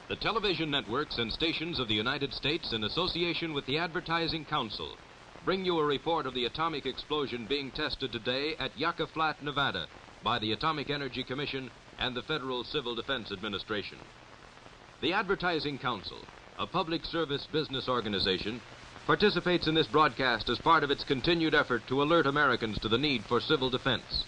The television networks and stations of the United States, in association with the Advertising Council, bring you a report of the atomic explosion being tested today at Yucca Flat, Nevada, by the Atomic Energy Commission and the Federal Civil Defense Administration. The Advertising Council, a public service business organization, participates in this broadcast as part of its continued effort to alert Americans to the need for civil defense,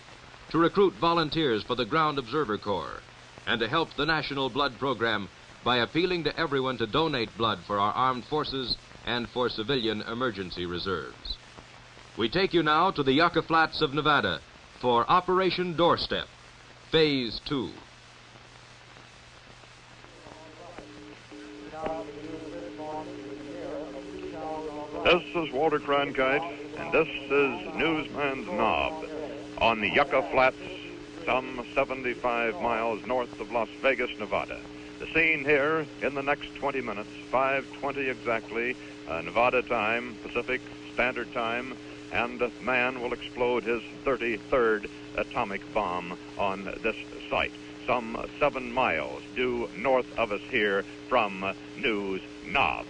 to recruit volunteers for the Ground Observer Corps, and to help the National Blood Program by appealing to everyone to donate blood for our armed forces and for civilian emergency reserves. We take you now to the Yucca Flats of Nevada for Operation Doorstep, Phase 2. This is Walter Cronkite, and this is Newsman's Knob on the Yucca Flats, some 75 miles north of Las Vegas, Nevada. The scene here in the next 20 minutes, 5:20 exactly, Nevada time, Pacific Standard Time, and man will explode his 33rd atomic bomb on this site, some 7 miles due north of us here from News Knob.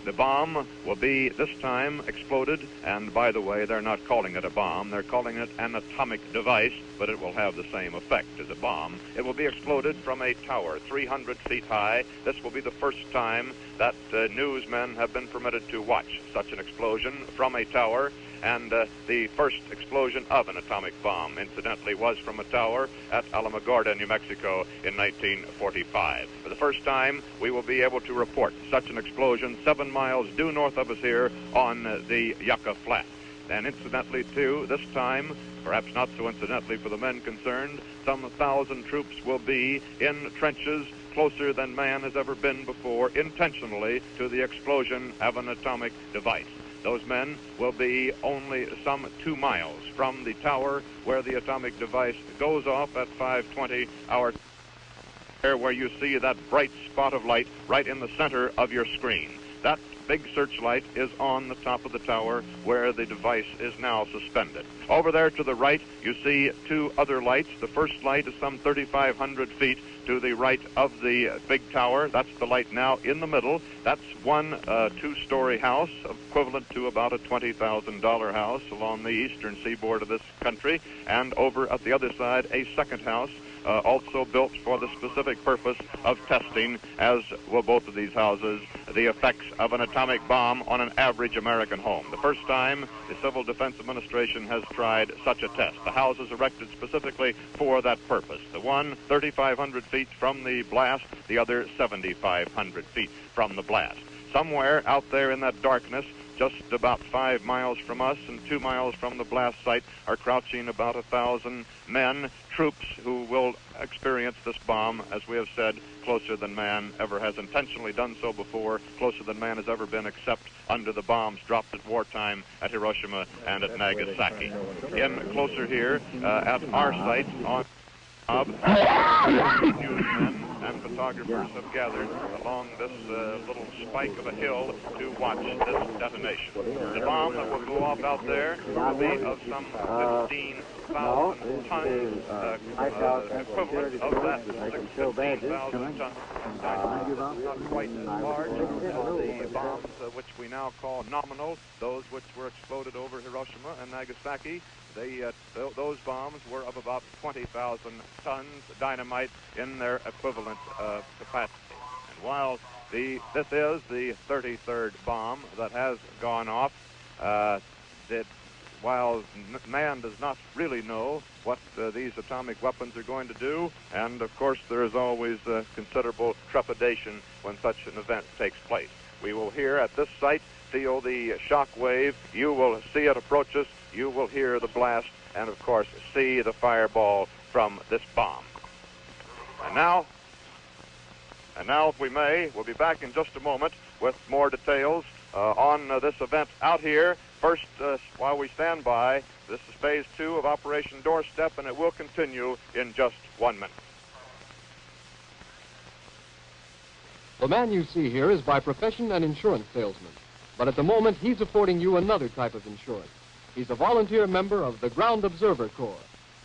The bomb will be, this time, exploded, and by the way, they're not calling it a bomb, they're calling it an atomic device, but it will have the same effect as a bomb. It will be exploded from a tower 300 feet high. This will be the first time that newsmen have been permitted to watch such an explosion from a tower, and the first explosion of an atomic bomb, incidentally, was from a tower at Alamogordo, New Mexico in 1945. For the first time, we will be able to report such an explosion 7 miles due north of us here on the Yucca Flat. And incidentally, too, this time, perhaps not so incidentally for the men concerned, some 1,000 troops will be in trenches closer than man has ever been before, intentionally to the explosion of an atomic device. Those men will be only some 2 miles from the tower where the atomic device goes off at 5:20 hour, where you see that bright spot of light right in the center of your screen. That big searchlight is on the top of the tower where the device is now suspended. Over there to the right, you see 2 other lights. The first light is some 3,500 feet to the right of the big tower. That's the light now in the middle. That's one 2-story house, equivalent to about a $20,000 house along the eastern seaboard of this country. And over at the other side, a second house, also built for the specific purpose of testing, as will both of these houses, the effects of an atomic bomb on an average American home. The first time the Civil Defense Administration has tried such a test. The house is erected specifically for that purpose. The one 3,500 feet from the blast, the other 7,500 feet from the blast. Somewhere out there in that darkness, just about 5 miles from us and 2 miles from the blast site, are crouching about 1,000 men, troops who will experience this bomb, as we have said, closer than man ever has intentionally done so before, closer than man has ever been except under the bombs dropped at wartime at Hiroshima and at Nagasaki. In closer here at our site on newsmen and photographers have gathered along this little spike of a hill to watch this detonation. The bomb that will go off out there will be of some 15,000 tons, equivalent of that 15,000 tons. Not quite as large as the bombs which we now call nominal, those which were exploded over Hiroshima and Nagasaki. Those bombs were of about 20,000 tons dynamite in their equivalent capacity. And while this is the 33rd bomb that has gone off, while man does not really know what these atomic weapons are going to do, and of course there is always considerable trepidation when such an event takes place. We will here at this site feel the shock wave. You will see it approach us. You will hear the blast and, of course, see the fireball from this bomb. And now, if we may, we'll be back in just a moment with more details on this event out here. First, while we stand by, this is Phase 2 of Operation Doorstep, and it will continue in just 1 minute. The man you see here is by profession an insurance salesman, but at the moment he's affording you another type of insurance. He's a volunteer member of the Ground Observer Corps,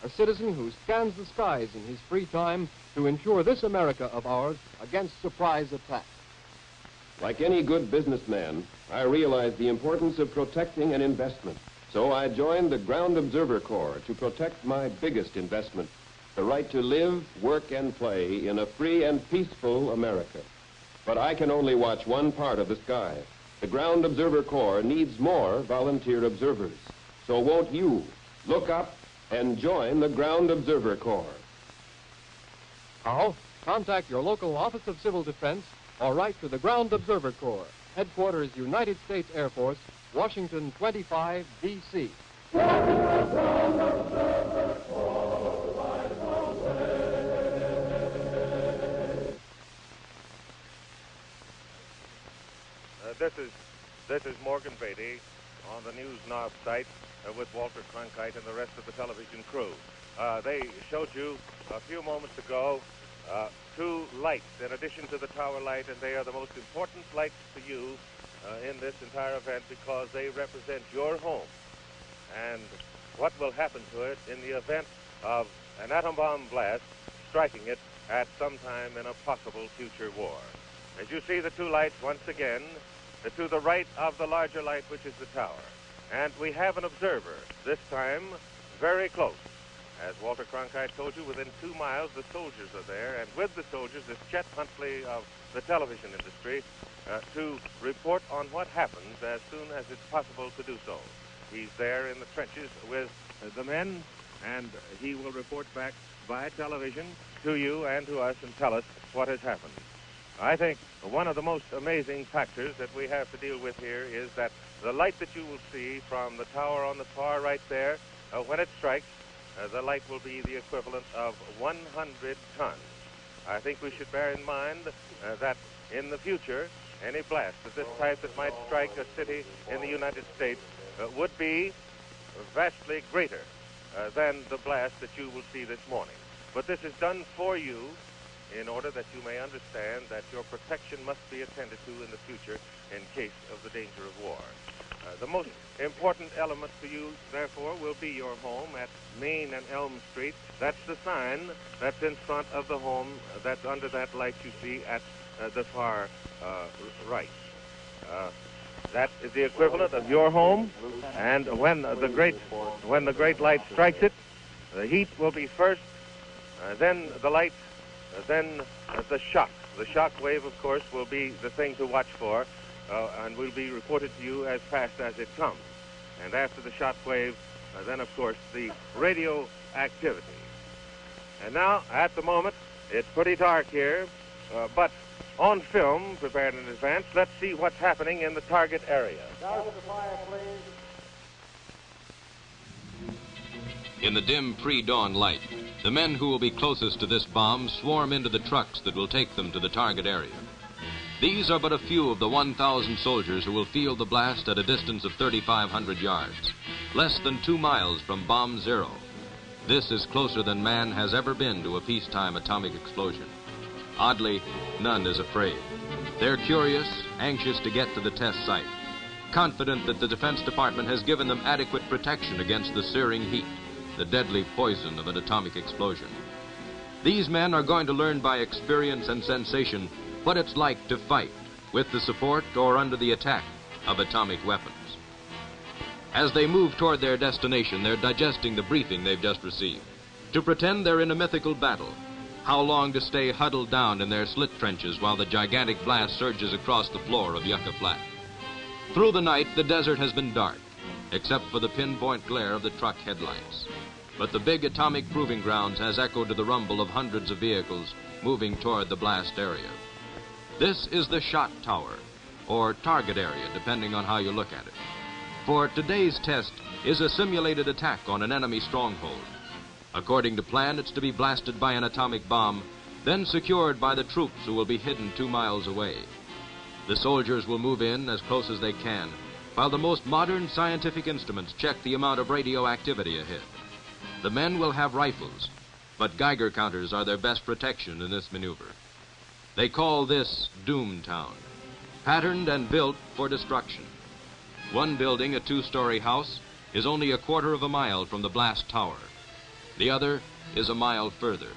a citizen who scans the skies in his free time to ensure this America of ours against surprise attack. Like any good businessman, I realized the importance of protecting an investment. So I joined the Ground Observer Corps to protect my biggest investment, the right to live, work, and play in a free and peaceful America. But I can only watch one part of the sky. The Ground Observer Corps needs more volunteer observers. So won't you look up and join the Ground Observer Corps? How? Contact your local Office of Civil Defense or write to the Ground Observer Corps, Headquarters United States Air Force, Washington 25, D.C. This is Morgan Beatty on the News Knob site with Walter Cronkite and the rest of the television crew. They showed you a few moments ago two lights in addition to the tower light, and they are the most important lights to you in this entire event because they represent your home and what will happen to it in the event of an atom bomb blast striking it at some time in a possible future war. As you see the two lights once again, to the right of the larger light, which is the tower. And we have an observer, this time very close. As Walter Cronkite told you, within 2 miles, the soldiers are there, and with the soldiers is Chet Huntley of the television industry to report on what happens as soon as it's possible to do so. He's there in the trenches with the men, and he will report back via television to you and to us and tell us what has happened. I think one of the most amazing factors that we have to deal with here is that the light that you will see from the tower on the far right there, when it strikes, the light will be the equivalent of 100 tons. I think we should bear in mind that in the future, any blast of this type that might strike a city in the United States would be vastly greater than the blast that you will see this morning. But this is done for you in order that you may understand that your protection must be attended to in the future in case of the danger of war. The most important element for you, therefore, will be your home at Main and Elm Street. That's the sign that's in front of the home that's under that light you see at the far right. That is the equivalent of your home, and when the great light strikes it, the heat will be first, then the light, then the shock. The shock wave, of course, will be the thing to watch for, and will be reported to you as fast as it comes. And after the shock wave, then, of course, the radioactivity. And now, at the moment, it's pretty dark here, but on film, prepared in advance, let's see what's happening in the target area. In the dim pre-dawn light, the men who will be closest to this bomb swarm into the trucks that will take them to the target area. These are but a few of the 1,000 soldiers who will feel the blast at a distance of 3,500 yards, less than 2 miles from bomb zero. This is closer than man has ever been to a peacetime atomic explosion. Oddly, none is afraid. They're curious, anxious to get to the test site, confident that the Defense Department has given them adequate protection against the searing heat, the deadly poison of an atomic explosion. These men are going to learn by experience and sensation what it's like to fight with the support or under the attack of atomic weapons. As they move toward their destination, they're digesting the briefing they've just received. To pretend they're in a mythical battle, how long to stay huddled down in their slit trenches while the gigantic blast surges across the floor of Yucca Flat. Through the night, the desert has been dark, except for the pinpoint glare of the truck headlights. But the big atomic proving grounds has echoed to the rumble of hundreds of vehicles moving toward the blast area. This is the shot tower, or target area, depending on how you look at it. For today's test is a simulated attack on an enemy stronghold. According to plan, it's to be blasted by an atomic bomb, then secured by the troops who will be hidden 2 miles away. The soldiers will move in as close as they can, while the most modern scientific instruments check the amount of radioactivity ahead. The men will have rifles, but Geiger counters are their best protection in this maneuver. They call this Doomtown, patterned and built for destruction. One building, a 2-story house, is only a quarter of a mile from the blast tower. The other is a mile further.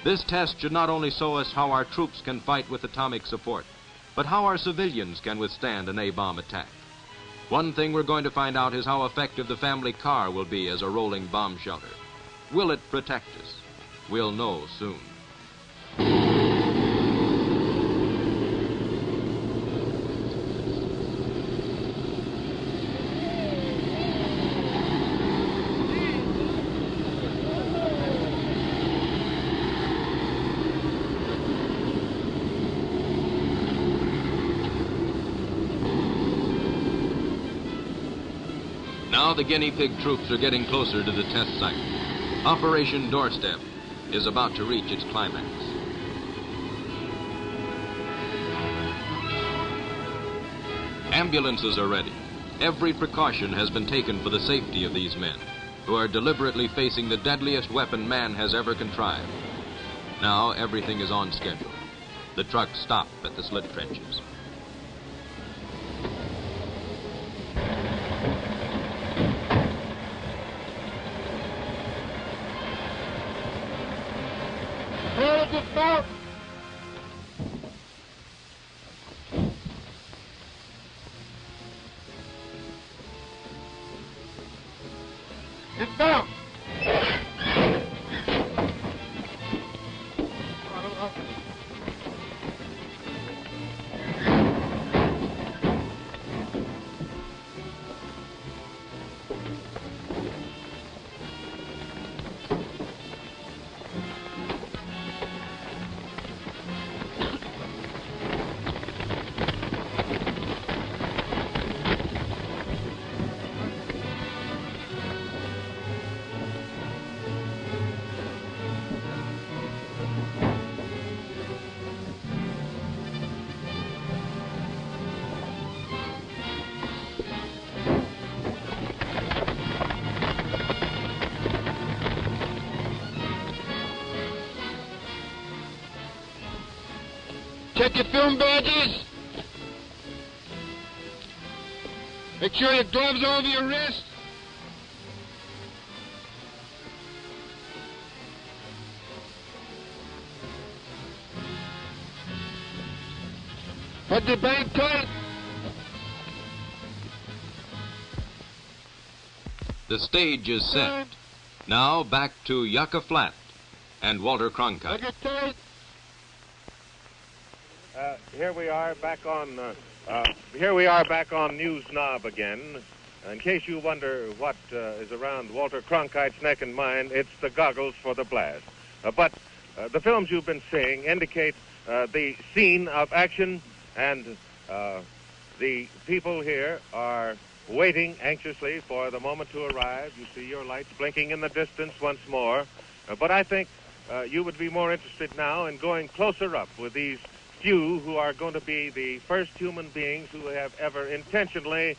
This test should not only show us how our troops can fight with atomic support, but how our civilians can withstand an A-bomb attack. One thing we're going to find out is how effective the family car will be as a rolling bomb shelter. Will it protect us? We'll know soon. Now the guinea pig troops are getting closer to the test site. Operation Doorstep is about to reach its climax. Ambulances are ready. Every precaution has been taken for the safety of these men, who are deliberately facing the deadliest weapon man has ever contrived. Now everything is on schedule. The trucks stop at the slit trenches. Get down! Check your film badges. Make sure your gloves are over your wrist. Put the bank tight. The stage is set. Now back to Yucca Flat and Walter Cronkite. Put it tight. Here we are back on News Knob again. In case you wonder what is around Walter Cronkite's neck and mine, it's the goggles for the blast. But the films you've been seeing indicate the scene of action, and the people here are waiting anxiously for the moment to arrive. You see your lights blinking in the distance once more. But I think you would be more interested now in going closer up with these few who are going to be the first human beings who have ever intentionally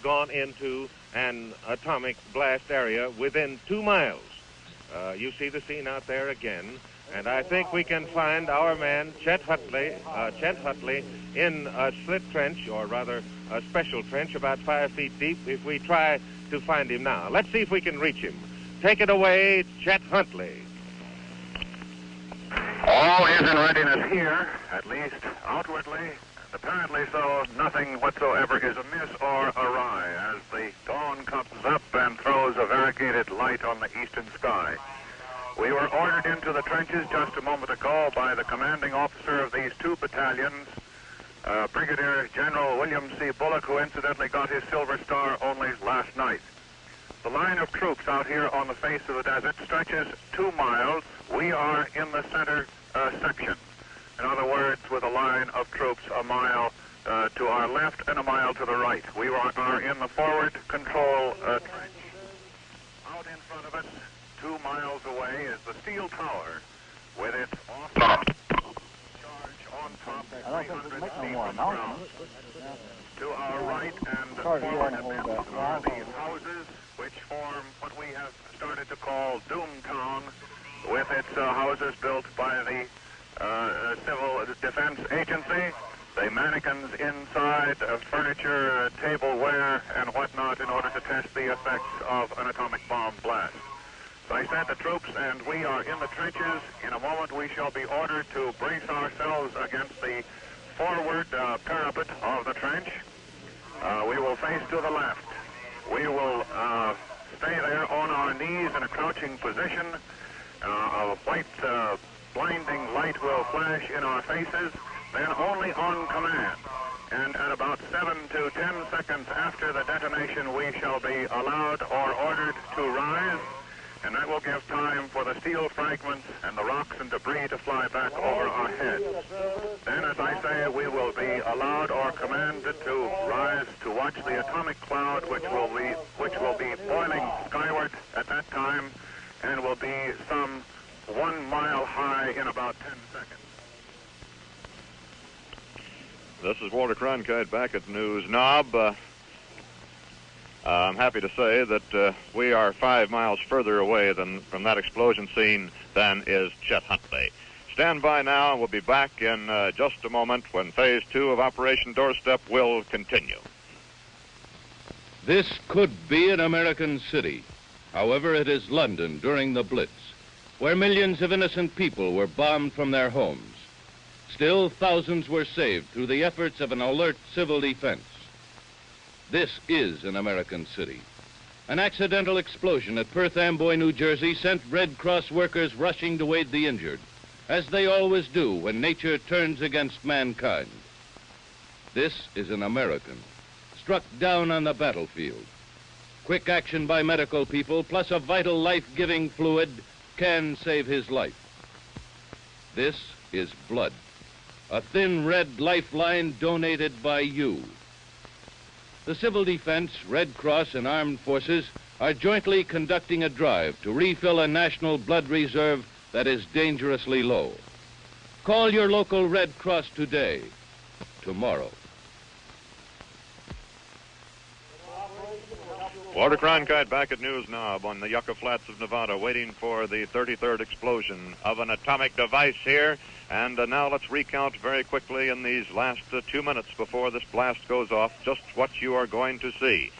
gone into an atomic blast area within 2 miles. You see the scene out there again, and I think we can find our man Chet Hutley in a slit trench, or rather a special trench about 5 feet deep, if we try to find him now. Let's see if we can reach him. Take it away, Chet Hutley. All is in readiness here, at least outwardly, and apparently so. Nothing whatsoever is amiss or awry as the dawn comes up and throws a variegated light on the eastern sky. We were ordered into the trenches just a moment ago by the commanding officer of these 2 battalions, Brigadier General William C. Bullock, who incidentally got his Silver Star only last night. The line of troops out here on the face of the desert stretches 2 miles. We are in the center section. In other words, with a line of troops a mile to our left and a mile to the right. We are in the forward control trench. Out in front of us, 2 miles away, is the steel tower with its off-top charge on top 300 feet from the ground. To our right and forward a bit are the houses which form what we have started to call Doomtown, with its houses built by the Civil Defense Agency. the mannequins inside, furniture, tableware, and whatnot in order to test the effects of an atomic bomb blast. So I said the troops and we are in the trenches. In a moment we shall be ordered to brace ourselves against the forward parapet of the trench. We will face to the left. We will stay there on our knees in a crouching position. A white blinding light will flash in our faces, then only on command. And at about 7 to 10 seconds after the detonation, we shall be allowed or ordered to rise, and that will give time for the steel fragments and the rocks and debris to fly back over our heads. Then, as I say, we will be allowed or commanded to rise to watch the atomic cloud, which will be boiling skyward at that time, and will be some 1 mile high in about 10 seconds. This is Walter Cronkite back at News Knob. I'm happy to say that we are 5 miles further away from that explosion scene than is Chet Huntley. Stand by now, and we'll be back in just a moment when Phase 2 of Operation Doorstep will continue. This could be an American city. However, it is London during the Blitz, where millions of innocent people were bombed from their homes. Still, thousands were saved through the efforts of an alert civil defense. This is an American city. An accidental explosion at Perth Amboy, New Jersey sent Red Cross workers rushing to aid the injured, as they always do when nature turns against mankind. This is an American, struck down on the battlefield. Quick action by medical people, plus a vital life-giving fluid, can save his life. This is blood, a thin red lifeline donated by you. The Civil Defense, Red Cross, and Armed Forces are jointly conducting a drive to refill a national blood reserve that is dangerously low. Call your local Red Cross today, tomorrow. Walter Cronkite back at News Knob on the Yucca Flats of Nevada, waiting for the 33rd explosion of an atomic device here. And now let's recount very quickly in these last 2 minutes before this blast goes off just what you are going to see.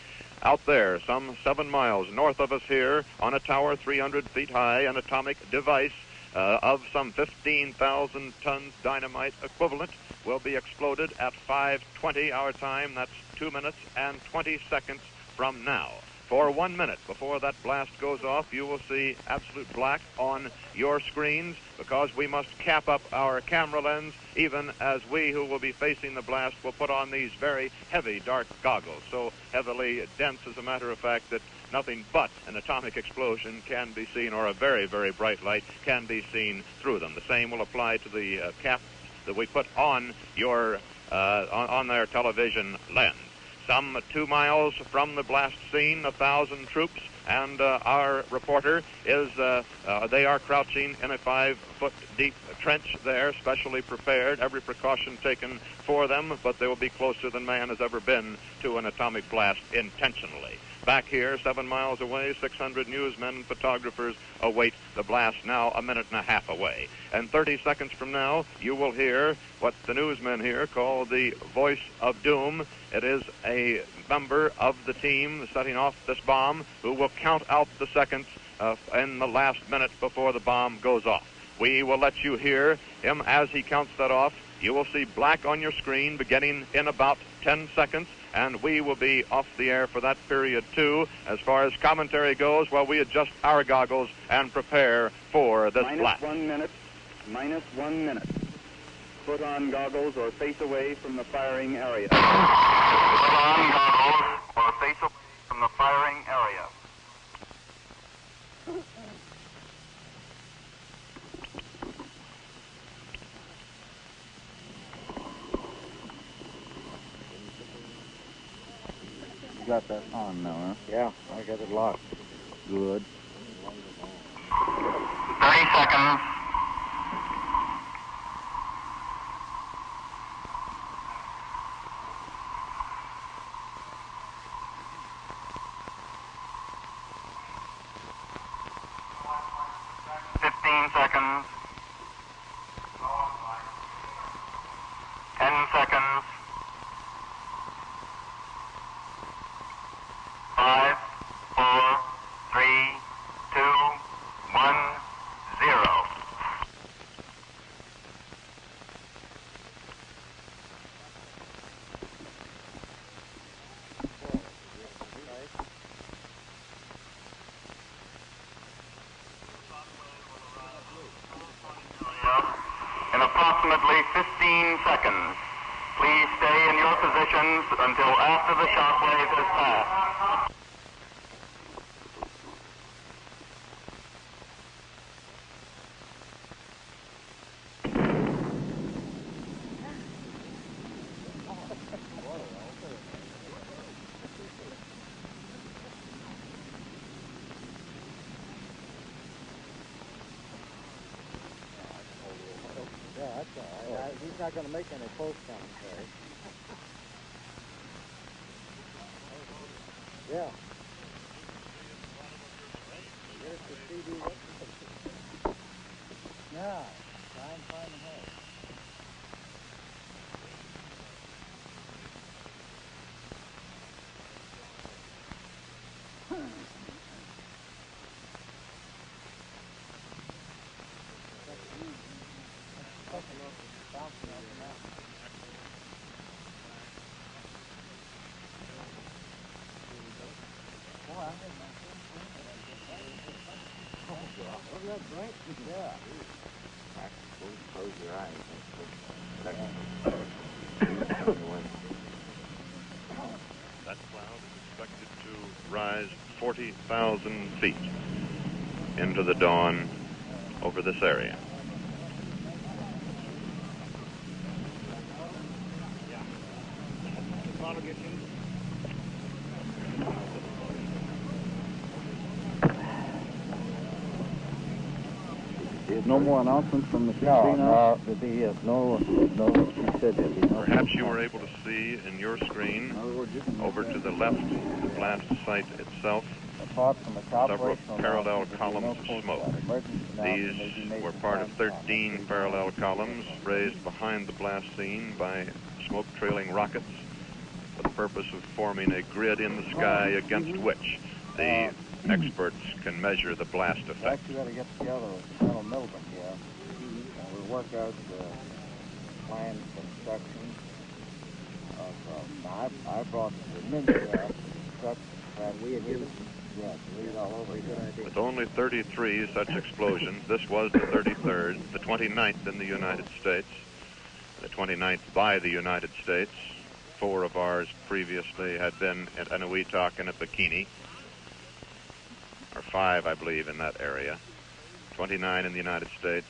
Out there, some 7 miles north of us here, on a tower 300 feet high, an atomic device of some 15,000 tons dynamite equivalent will be exploded at 5:20 our time. That's 2 minutes and 20 seconds from now. For 1 minute before that blast goes off, you will see absolute black on your screens because we must cap up our camera lens, even as we who will be facing the blast will put on these very heavy dark goggles, so heavily dense, as a matter of fact, that nothing but an atomic explosion can be seen, or a very, very bright light can be seen through them. The same will apply to the caps that we put on your on their television lens. Some 2 miles from the blast scene, 1,000 troops, and our reporter is, they are crouching in a 5-foot deep trench there, specially prepared, every precaution taken for them, but they will be closer than man has ever been to an atomic blast intentionally. Back here, 7 miles away, 600 newsmen and photographers await the blast, now a minute and a half away. And 30 seconds from now, you will hear what the newsmen here call the voice of doom. It is a member of the team setting off this bomb who will count out the seconds in the last minute before the bomb goes off. We will let you hear him as he counts that off. You will see black on your screen beginning in about 10 seconds. And we will be off the air for that period, too. As far as commentary goes, while we adjust our goggles and prepare for this blast. Minus 1 minute. Put on goggles or face away from the firing area. Put on goggles or face away from the firing area. You got that on now, huh? Yeah, I got it locked. Good. 30 seconds. Seconds. 10 seconds. approximately 15 seconds. Please stay in your positions until after the shock wave has passed. He's not going to make any post commentary. Yeah. Get us the CD. Yeah. Try and find the hole. Close your eyes. That cloud is expected to rise 40,000 feet into the dawn over this area. No more announcements from the casino? No, he said that. Perhaps you were able to see in your screen, over to the left, the blast site itself, several parallel columns of smoke. These were part of 13 parallel columns raised behind the blast scene by smoke-trailing rockets for the purpose of forming a grid in the sky against which the experts can measure the blast effect. We got to get together with Colonel Milburn here, and we'll work out the planned construction of, I brought the ninja construction plan. We and you, read all over. With only 33 such explosions, this was the 33rd, the 29th in the United States, the 29th by the United States. 4 of ours previously had been at Eniwetok and at Bikini, or 5, I believe, in that area. 29 in the United States,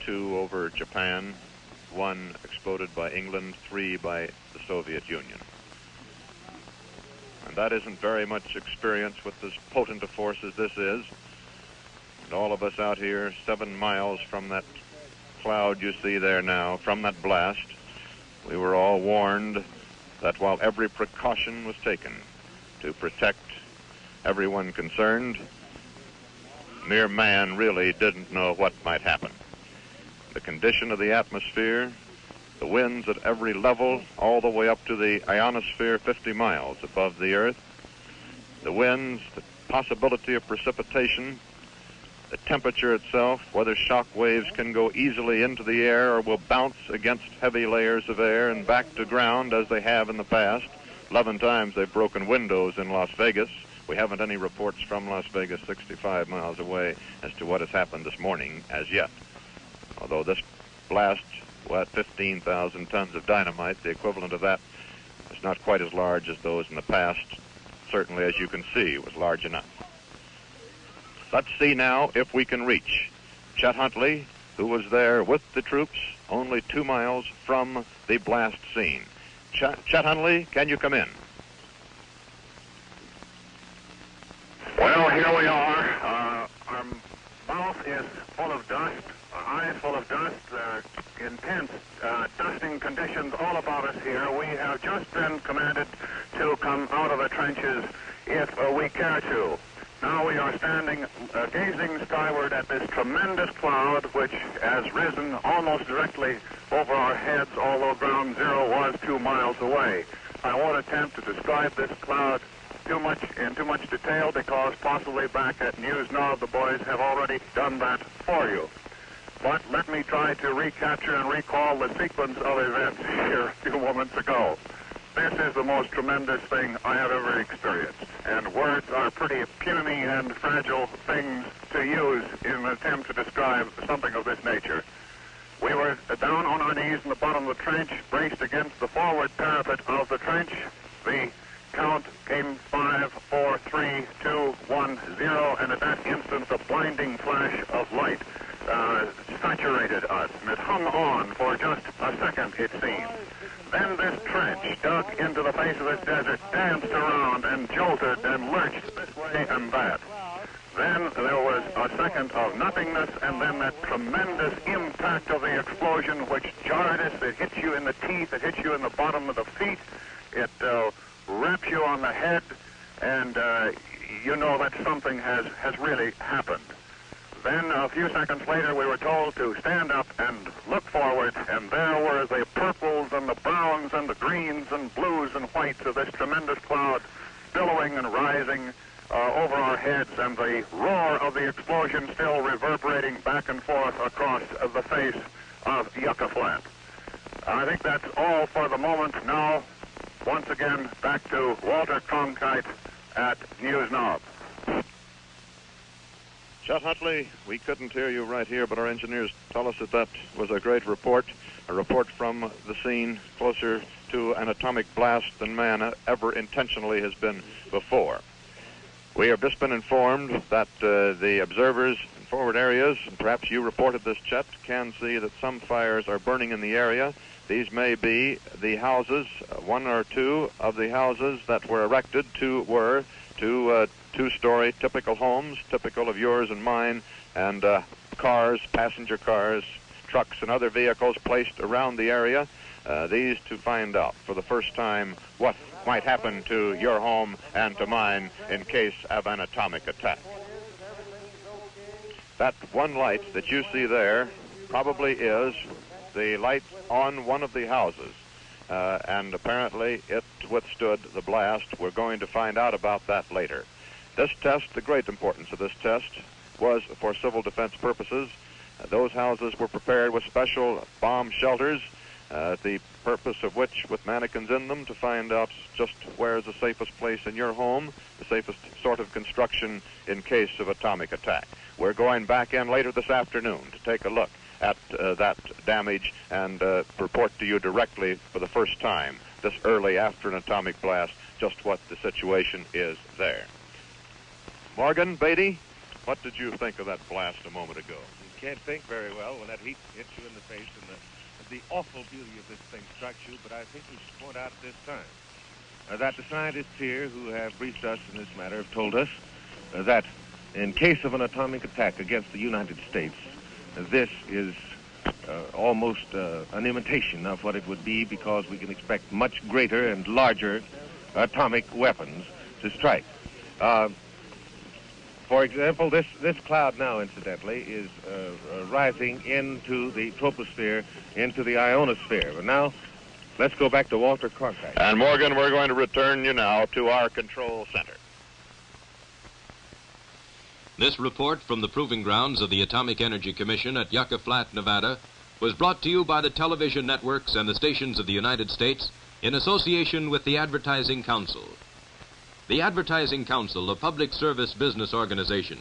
2 over Japan, 1 exploded by England, 3 by the Soviet Union. And that isn't very much experience with as potent a force as this is. And all of us out here 7 miles from that cloud you see there now, from that blast, we were all warned that while every precaution was taken to protect everyone concerned, mere man really didn't know what might happen. The condition of the atmosphere, the winds at every level, all the way up to the ionosphere 50 miles above the Earth, the winds, the possibility of precipitation, the temperature itself, whether shock waves can go easily into the air or will bounce against heavy layers of air and back to ground as they have in the past. 11 times they've broken windows in Las Vegas. We haven't any reports from Las Vegas, 65 miles away, as to what has happened this morning as yet. Although this blast, 15,000 tons of dynamite, the equivalent of that, is not quite as large as those in the past. Certainly, as you can see, was large enough. Let's see now if we can reach Chet Huntley, who was there with the troops only 2 miles from the blast scene. Chet Huntley, can you come in? Well, here we are. Our mouth is full of dust, our eyes full of dust. Intense dusting conditions all about us here. We have just been commanded to come out of the trenches if we care to. Now we are standing, gazing skyward at this tremendous cloud which has risen almost directly over our heads, although ground zero was 2 miles away. I won't attempt to describe this cloud in too much detail because possibly back at News Now the boys have already done that for you. But let me try to recapture and recall the sequence of events here a few moments ago. This is the most tremendous thing I have ever experienced, and words are pretty puny and fragile things to use in an attempt to describe something of this nature. our knees in the bottom of the trench, braced against the forward parapet of the trench. The count came 5, 4, 3, 2, 1, 0, and at that instant the blinding flash of light saturated us, and it hung on for just a second, it seemed. Then this trench dug into the face of this desert, danced around and jolted and lurched this way and that. Then there was a second of nothingness, and then that tremendous impact of the explosion which jarred us. It hit you in the teeth, it hit you in the bottom of the feet, it wraps you on the head, and you know that something has really happened. Then a few seconds later we were told to stand up and look forward, and there were the purples and the browns and the greens and blues and whites of this tremendous cloud billowing and rising over our heads, and the roar of the explosion still reverberating back and forth across the face of Yucca Flat. I think that's all for the moment. Now, once again, back to Walter Cronkite at News Knob. Chet Huntley, we couldn't hear you right here, but our engineers tell us that that was a great report, a report from the scene closer to an atomic blast than man ever intentionally has been before. We have just been informed that the observers in forward areas, and perhaps you reported this, Chet, can see that some fires are burning in the area. These may be the houses, one or two of the houses that were erected were two-story typical homes, typical of yours and mine, and cars, passenger cars, trucks, and other vehicles placed around the area. These to find out for the first time what might happen to your home and to mine in case of an atomic attack. That one light that you see there probably is the light on one of the houses, and apparently it withstood the blast. We're going to find out about that later. This test, the great importance of this test, was for civil defense purposes. Those houses were prepared with special bomb shelters, the purpose of which, with mannequins in them, to find out just where is the safest place in your home, the safest sort of construction in case of atomic attack. We're going back in later this afternoon to take a look at that damage and report to you directly for the first time this early after an atomic blast just what the situation is there. Morgan, Beatty, what did you think of that blast a moment ago? You can't think very well when that heat hits you in the face and the awful beauty of this thing strikes you, but I think we should point out at this time that the scientists here who have briefed us in this matter have told us that in case of an atomic attack against the United States, this is almost an imitation of what it would be, because we can expect much greater and larger atomic weapons to strike. For example, this cloud now, incidentally, is rising into the troposphere, into the ionosphere. But now, let's go back to Walter Cronkite. And Morgan, we're going to return you now to our control center. This report from the proving grounds of the Atomic Energy Commission at Yucca Flat, Nevada, was brought to you by the television networks and the stations of the United States in association with the Advertising Council. The Advertising Council, a public service business organization,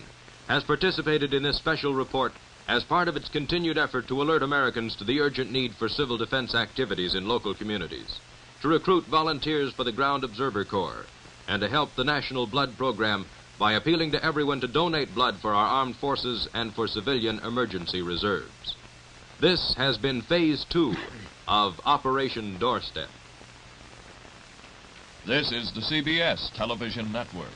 has participated in this special report as part of its continued effort to alert Americans to the urgent need for civil defense activities in local communities, to recruit volunteers for the Ground Observer Corps, and to help the National Blood Program by appealing to everyone to donate blood for our armed forces and for civilian emergency reserves. This has been Phase 2 of Operation Doorstep. This is the CBS Television Network.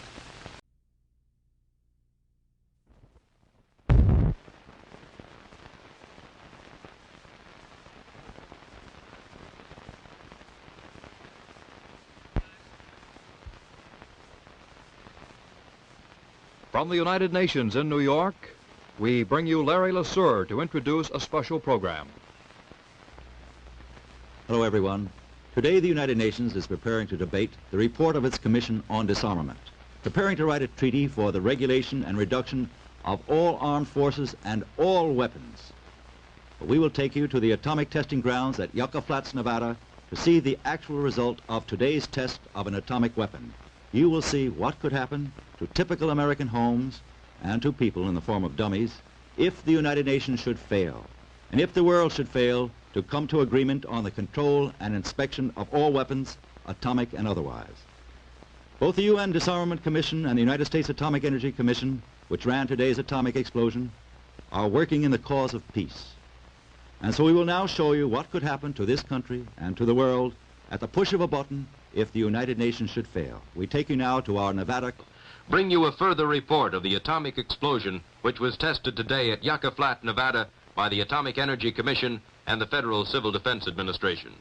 From the United Nations in New York, we bring you Larry LeSueur to introduce a special program. Hello, everyone. Today, the United Nations is preparing to debate the report of its Commission on Disarmament, preparing to write a treaty for the regulation and reduction of all armed forces and all weapons. We will take you to the atomic testing grounds at Yucca Flats, Nevada, to see the actual result of today's test of an atomic weapon. You will see what could happen to typical American homes and to people in the form of dummies if the United Nations should fail, and if the world should fail to to come to agreement on the control and inspection of all weapons, atomic and otherwise. Both the UN Disarmament Commission and the United States Atomic Energy Commission, which ran today's atomic explosion, are working in the cause of peace. And so we will now show you what could happen to this country and to the world at the push of a button if the United Nations should fail. We take you now to our Nevada. Bring you a further report of the atomic explosion which was tested today at Yucca Flat, Nevada by the Atomic Energy Commission and the Federal Civil Defense Administration.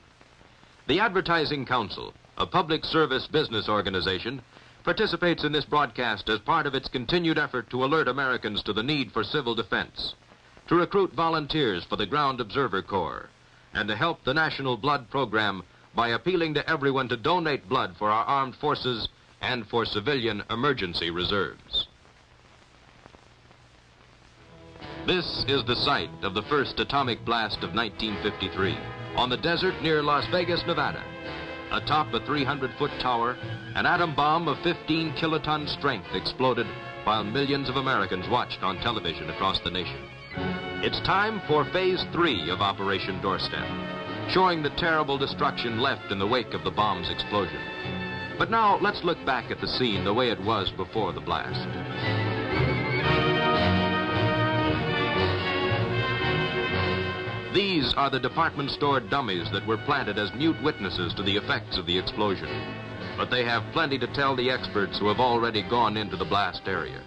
The Advertising Council, a public service business organization, participates in this broadcast as part of its continued effort to alert Americans to the need for civil defense, to recruit volunteers for the Ground Observer Corps, and to help the National Blood Program by appealing to everyone to donate blood for our armed forces and for civilian emergency reserves. This is the site of the first atomic blast of 1953 on the desert near Las Vegas, Nevada. Atop a 300-foot tower, an atom bomb of 15 kiloton strength exploded while millions of Americans watched on television across the nation. It's time for Phase 3 of Operation Doorstep, showing the terrible destruction left in the wake of the bomb's explosion. But now, let's look back at the scene the way it was before the blast. These are the department store dummies that were planted as mute witnesses to the effects of the explosion. But they have plenty to tell the experts who have already gone into the blast area.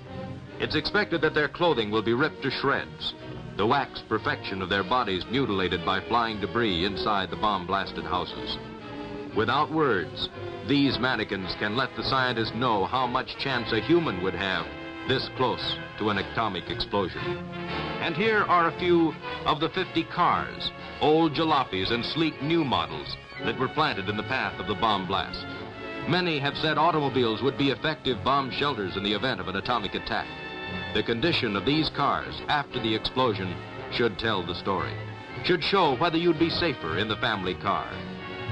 It's expected that their clothing will be ripped to shreds, the wax perfection of their bodies mutilated by flying debris inside the bomb-blasted houses. Without words, these mannequins can let the scientists know how much chance a human would have this close to an atomic explosion. And here are a few of the 50 cars, old jalopies and sleek new models that were planted in the path of the bomb blast. Many have said automobiles would be effective bomb shelters in the event of an atomic attack. The condition of these cars after the explosion should tell the story, should show whether you'd be safer in the family car.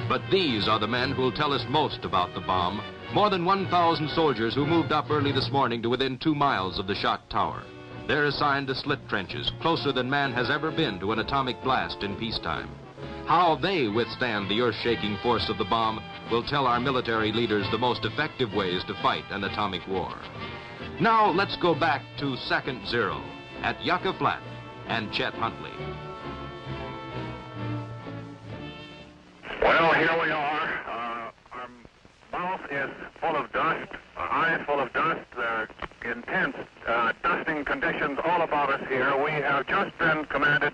But these are the men who'll tell us most about the bomb, more than 1,000 soldiers who moved up early this morning to within 2 miles of the shot tower. They're assigned to slit trenches, closer than man has ever been to an atomic blast in peacetime. How they withstand the earth-shaking force of the bomb will tell our military leaders the most effective ways to fight an atomic war. Now, let's go back to Second Zero at Yucca Flat and Chet Huntley. Well, here we are. Our mouth is full of dust, our eyes full of dust. There are intense dusting conditions all about us here. We have just been commanded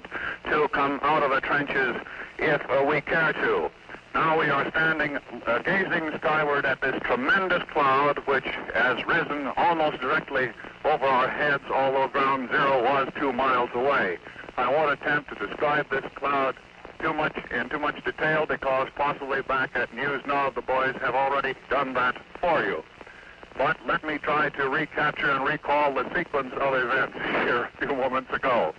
to come out of the trenches if we care to. Now we are standing, gazing skyward at this tremendous cloud which has risen almost directly over our heads, although ground zero was 2 miles away. I won't attempt to describe this cloud in too much detail because possibly back at News Now the boys have already done that for you. But let me try to recapture and recall the sequence of events here a few moments ago.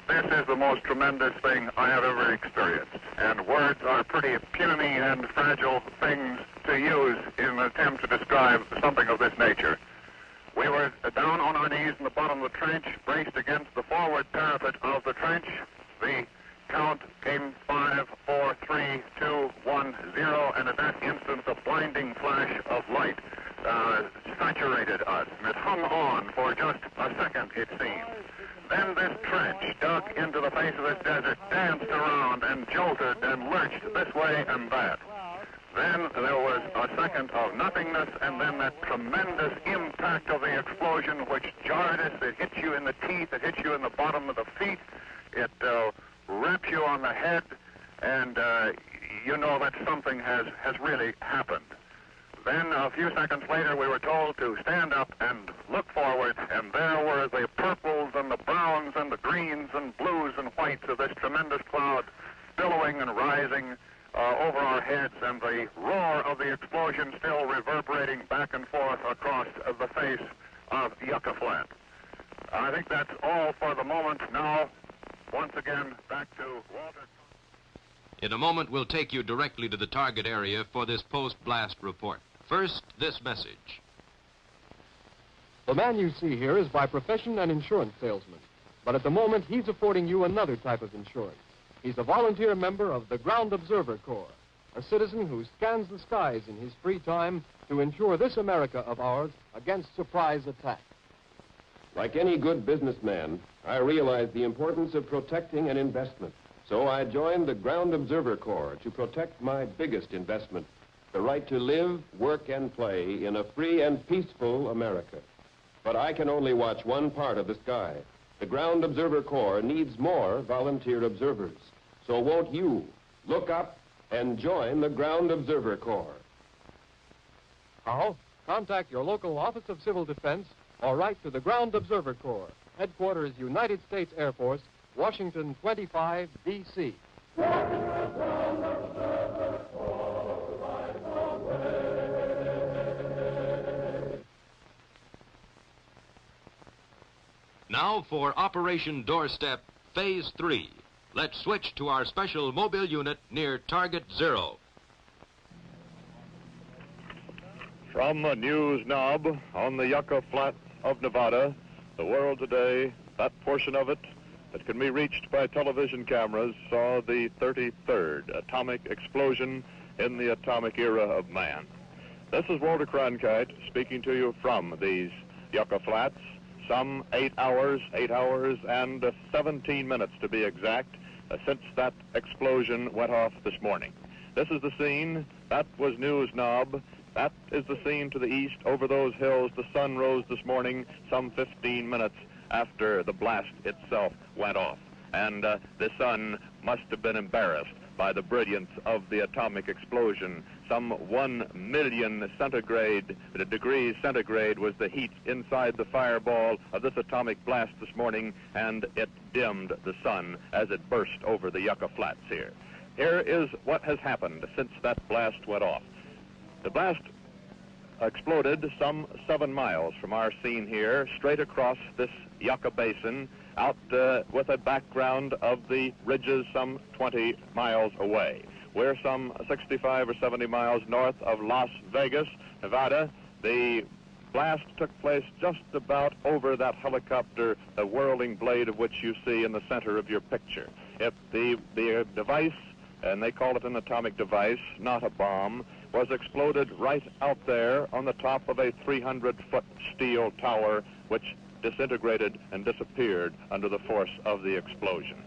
This is the most tremendous thing I have ever experienced, and words are pretty puny and fragile things to use in an attempt to describe something of this nature. We were down on our knees in the bottom of the trench, braced against the forward parapet of the trench. The count came 5, 4, 3, 2, 1, 0, and at that instant the blinding flash of light saturated us, and it hung on for just a second, it seemed. Then this trench dug into the face of this desert, danced around and jolted and lurched this way and that. Then there was a second of nothingness, and then that tremendous impact of the explosion which jarred us. It hit you in the teeth, it hit you in the bottom of the feet, it rapped you on the head, and you know that something has really happened. Then a few seconds later we were told to stand up and look forward, and there were the purples and the browns and the greens and blues and whites of this tremendous cloud billowing and rising over our heads, and the roar of the explosion still reverberating back and forth across the face of Yucca Flat. I think that's all for the moment. Now, once again, back to Walter. In a moment, we'll take you directly to the target area for this post-blast report. First, this message. The man you see here is by profession an insurance salesman, but at the moment he's affording you another type of insurance. He's a volunteer member of the Ground Observer Corps, a citizen who scans the skies in his free time to ensure this America of ours against surprise attack. Like any good businessman, I realized the importance of protecting an investment. So I joined the Ground Observer Corps to protect my biggest investment, the right to live, work, and play in a free and peaceful America. But I can only watch one part of the sky. The Ground Observer Corps needs more volunteer observers. So won't you look up and join the Ground Observer Corps? How? Contact your local Office of Civil Defense or write to the Ground Observer Corps, Headquarters United States Air Force, Washington 25, D.C. Now for Operation Doorstep, Phase 3. Let's switch to our special mobile unit near Target Zero. From a news knob on the Yucca Flats of Nevada, the world today, that portion of it that can be reached by television cameras, saw the 33rd atomic explosion in the atomic era of man. This is Walter Cronkite speaking to you from these Yucca Flats. Some 8 hours and 17 minutes to be exact, since that explosion went off this morning. This is the scene. That was News Knob. That is the scene to the east over those hills. The sun rose this morning some 15 minutes after the blast itself went off. And the sun must have been embarrassed by the brilliance of the atomic explosion. Some 1 million degrees centigrade was the heat inside the fireball of this atomic blast this morning, and it dimmed the sun as it burst over the Yucca Flats here. Here is what has happened since that blast went off. The blast exploded some 7 miles from our scene here, straight across this Yucca Basin, out with a background of the ridges some 20 miles away. We're some 65 or 70 miles north of Las Vegas, Nevada. The blast took place just about over that helicopter, the whirling blade of which you see in the center of your picture. The device, and they call it an atomic device, not a bomb, was exploded right out there on the top of a 300-foot steel tower, which disintegrated and disappeared under the force of the explosion.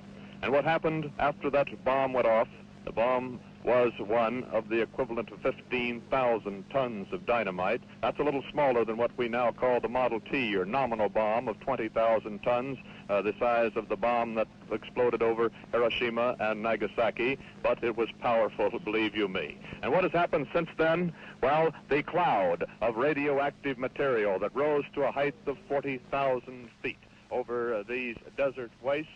And what happened after that bomb went off? The bomb was one of the equivalent of 15,000 tons of dynamite. That's a little smaller than what we now call the Model T, or nominal bomb, of 20,000 tons, the size of the bomb that exploded over Hiroshima and Nagasaki, but it was powerful, believe you me. And what has happened since then? Well, the cloud of radioactive material that rose to a height of 40,000 feet over these desert wastes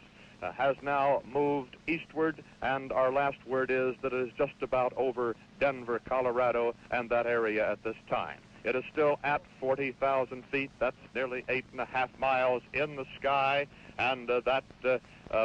has now moved eastward, and our last word is that it is just about over Denver, Colorado, and that area at this time. It is still at 40,000 feet. That's nearly 8.5 miles in the sky, and that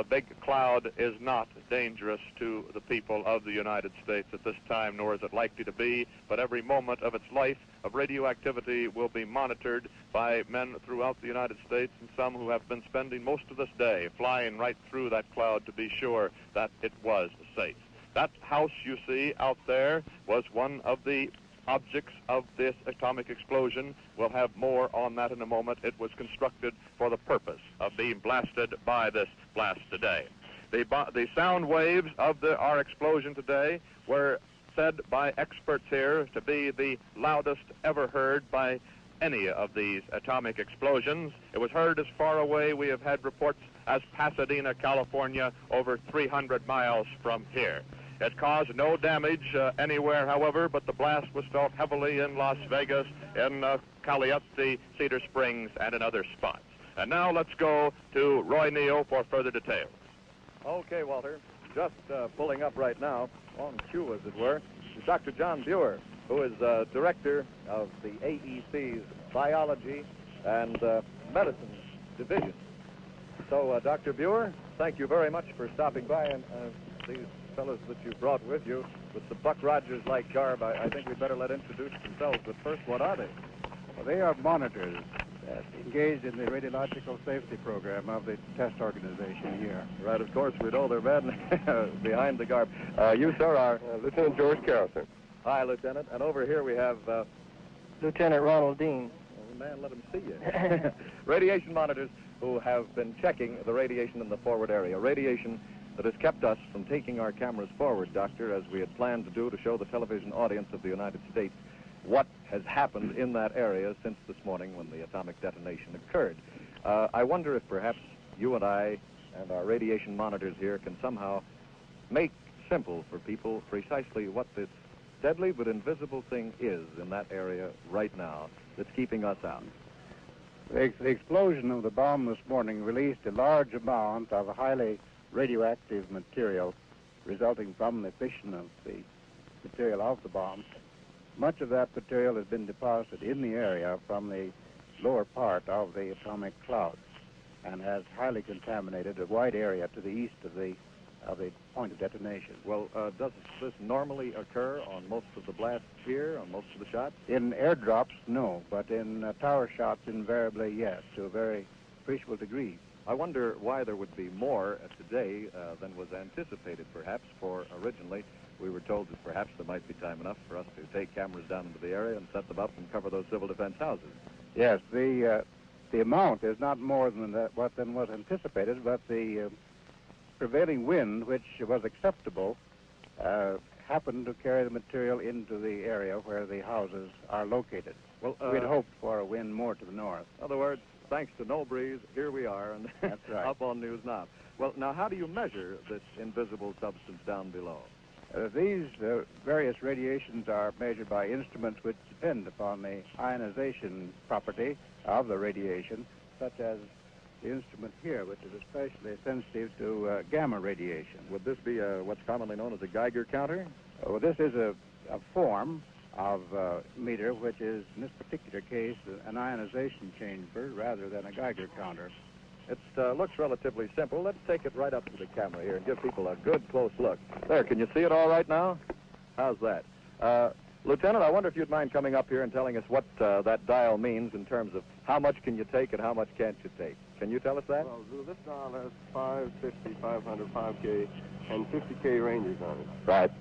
big cloud is not dangerous to the people of the United States at this time, nor is it likely to be, but every moment of its life of radioactivity will be monitored by men throughout the United States, and some who have been spending most of this day flying right through that cloud to be sure that it was safe. That house you see out there was one of the objects of this atomic explosion. We'll have more on that in a moment. It was constructed for the purpose of being blasted by this blast today. The sound waves of our explosion today were said by experts here to be the loudest ever heard by any of these atomic explosions. It was heard as far away, we have had reports, as Pasadena, California, over 300 miles from here. It caused no damage anywhere, however, but the blast was felt heavily in Las Vegas, in Caliente, Cedar Springs, and in other spots. And now let's go to Roy Neal for further details. Okay, Walter. Just pulling up right now, on cue, as it were, is Dr. John Buer, who is director of the AEC's Biology and Medicine Division. So, Dr. Buer, thank you very much for stopping by, and these fellows that you brought with you with the Buck Rogers-like garb, I think we'd better let introduce themselves, but first, what are they? Well, they are monitors, engaged in the radiological safety program of the test organization here. Right, of course, we know they're men behind the garb. You, sir, are... Lieutenant George Carroll, sir. Hi, Lieutenant. And over here we have... Lieutenant Ronald Dean. Oh, man, let him see you. Radiation monitors who have been checking the radiation in the forward area. Radiation that has kept us from taking our cameras forward, Doctor, as we had planned to do to show the television audience of the United States what has happened in that area since this morning when the atomic detonation occurred. I wonder if perhaps you and I and our radiation monitors here can somehow make simple for people precisely what this deadly but invisible thing is in that area right now that's keeping us out. The explosion of the bomb this morning released a large amount of highly radioactive material resulting from the fission of the material of the bomb. Much of that material has been deposited in the area from the lower part of the atomic cloud and has highly contaminated a wide area to the east of the point of detonation. Well, does this normally occur on most of the blasts here, on most of the shots? In airdrops, no, but in tower shots, invariably, yes, to a very appreciable degree. I wonder why there would be more today than was anticipated, perhaps, for originally we were told that perhaps there might be time enough for us to take cameras down into the area and set them up and cover those civil defense houses. Yes, the amount is not more than than was anticipated, but the prevailing wind, which was acceptable, happened to carry the material into the area where the houses are located. Well, we'd hoped for a wind more to the north. In other words, thanks to no breeze, here we are, and that's right. Up on News Knob. Well, now, how do you measure this invisible substance down below? These various radiations are measured by instruments which depend upon the ionization property of the radiation, such as the instrument here, which is especially sensitive to gamma radiation. Would this be what's commonly known as a Geiger counter? Well, this is a form of meter, which is, in this particular case, an ionization chamber rather than a Geiger counter. It looks relatively simple. Let's take it right up to the camera here and give people a good close look. There, can you see it all right now? How's that? Lieutenant, I wonder if you'd mind coming up here and telling us what that dial means in terms of how much can you take and how much can't you take. Can you tell us that? Well, this dial has 550, 500, 5K, and 50K ranges on it. Right.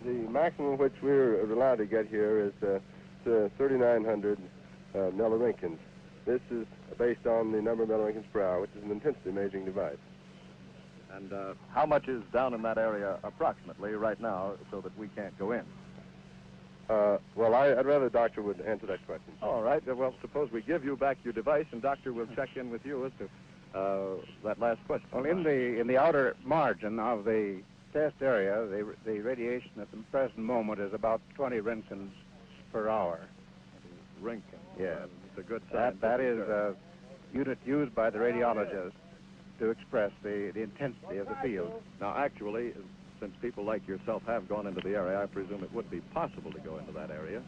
The maximum which we're allowed to get here is 3,900 milliroentgens. This is based on the number of milliroentgens per hour, which is an intensity measuring device. And how much is down in that area approximately right now so that we can't go in? Well, I'd rather the doctor would answer that question. All right. Well, suppose we give you back your device, and Doctor will check in with you as to that last question. Well, in the outer margin of the test area, the radiation at the present moment is about 20 roentgens per hour. Roentgen. Yes. It's a good sign. That is a unit used by the radiologist to express the intensity of the field. Now, actually, since people like yourself have gone into the area, I presume it would be possible to go into that area,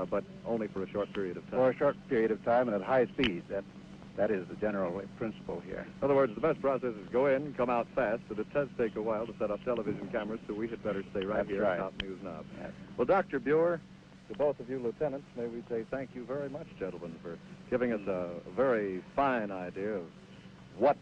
but only for a short period of time. For a short period of time and at high speed. That is the general principle here. In other words, the best process is go in, come out fast, but it does take a while to set up television cameras, so we had better stay right here at Top News Knob. Yes. Well, Dr. Buer, to both of you lieutenants, may we say thank you very much, gentlemen, for giving us a very fine idea of what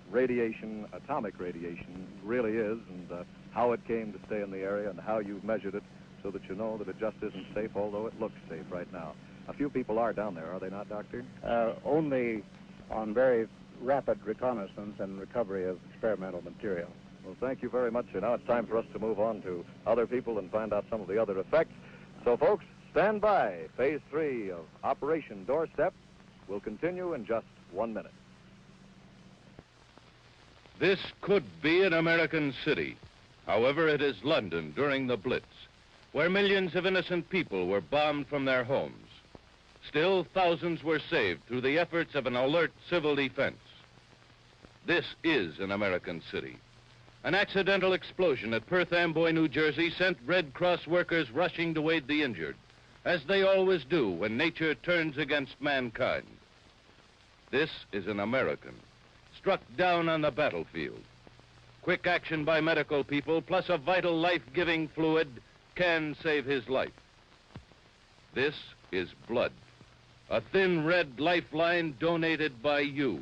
radiation, atomic radiation, really is, and how it came to stay in the area and how you've measured it so that you know that it just isn't safe, although it looks safe right now. A few people are down there, are they not, Doctor? Only on very rapid reconnaissance and recovery of experimental material. Well, thank you very much. And now it's time for us to move on to other people and find out some of the other effects. So, folks, stand by. Phase 3 of Operation Doorstep will continue in just 1 minute. This could be an American city. However, it is London during the Blitz, where millions of innocent people were bombed from their homes. Still, thousands were saved through the efforts of an alert civil defense. This is an American city. An accidental explosion at Perth Amboy, New Jersey sent Red Cross workers rushing to aid the injured, as they always do when nature turns against mankind. This is an American, struck down on the battlefield. Quick action by medical people, plus a vital life-giving fluid, can save his life. This is blood. a thin red lifeline donated by you.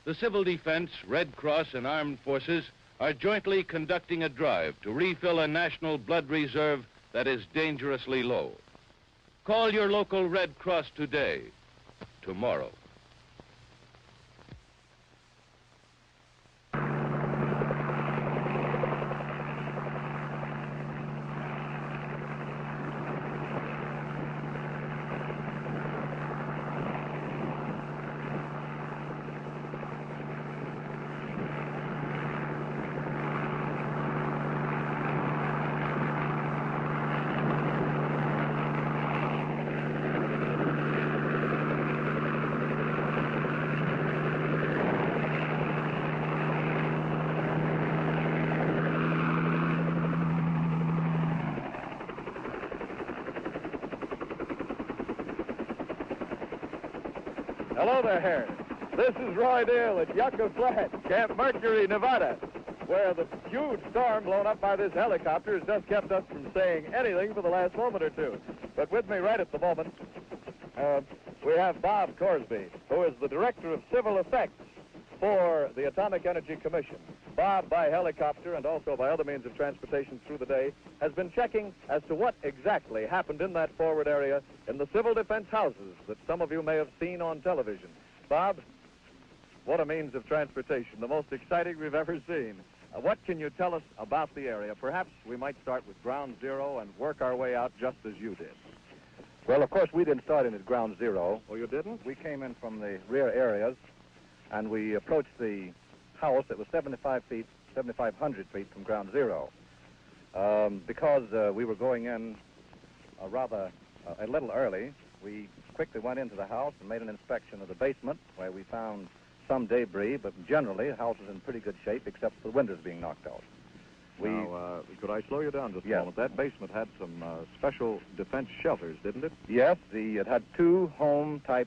The Civil Defense, Red Cross, and Armed Forces are jointly conducting a drive to refill a national blood reserve that is dangerously low. Call your local Red Cross today, tomorrow. Hello there. This is Roy Dale at Yucca Flat, Camp Mercury, Nevada, where the huge storm blown up by this helicopter has just kept us from saying anything for the last moment or two. But with me right at the moment, we have Bob Corsby, who is the Director of Civil Effects for the Atomic Energy Commission. Bob, by helicopter and also by other means of transportation through the day, has been checking as to what exactly happened in that forward area in the civil defense houses that some of you may have seen on television. Bob, what a means of transportation, the most exciting we've ever seen. What can you tell us about the area? Perhaps we might start with ground zero and work our way out just as you did. Well, of course, we didn't start in at ground zero. Oh, you didn't? We came in from the rear areas, and we approached the house that was 7,500 feet from ground zero. Because we were going in a little early, we quickly went into the house and made an inspection of the basement, where we found some debris, but generally the house was in pretty good shape, except for the windows being knocked out. Now, could I slow you down just a Yes. moment? That basement had some special defense shelters, didn't it? Yes, it had two home-type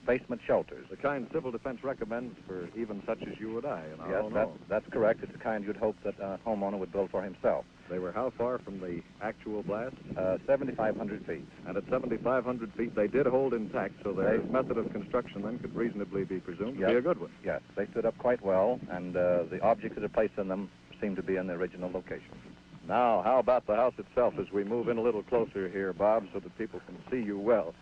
basement shelters. The kind civil defense recommends for even such as you and I in our own Yes, home. that's correct. It's the kind you'd hope that a homeowner would build for himself. They were how far from the actual blast? 7,500 feet. And at 7,500 feet, they did hold intact, so their method of construction then could reasonably be presumed to be a good one. Yes, they stood up quite well, and the objects that are placed in them seem to be in the original location. Now, how about the house itself as we move in a little closer here, Bob, so that people can see you well?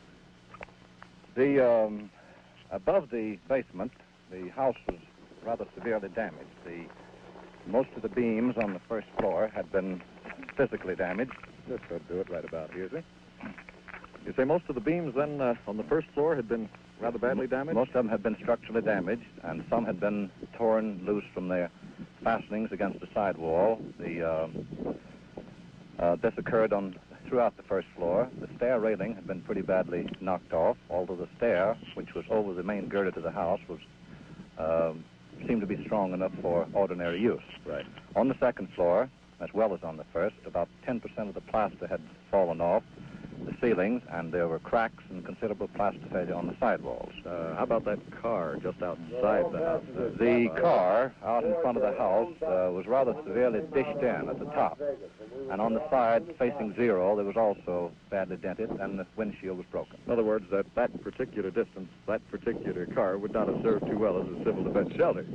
Above the basement, the house was rather severely damaged. Most of the beams on the first floor had been physically damaged. This should do it right about here, see? You say most of the beams then on the first floor had been rather badly damaged? Most of them had been structurally damaged, and some had been torn loose from their fastenings against the sidewall. This occurred throughout the first floor. The stair railing had been pretty badly knocked off, although the stair, which was over the main girder to the house, seemed to be strong enough for ordinary use. Right. On the second floor, as well as on the first, about 10% of the plaster had fallen off the ceilings, and there were cracks and considerable plaster failure on the sidewalls. How about that car just outside the house? The car out in front of the house was rather severely dished in at the top. And on the side facing zero, there was also badly dented, and the windshield was broken. In other words, at that particular distance, that particular car would not have served too well as a civil defense shelter.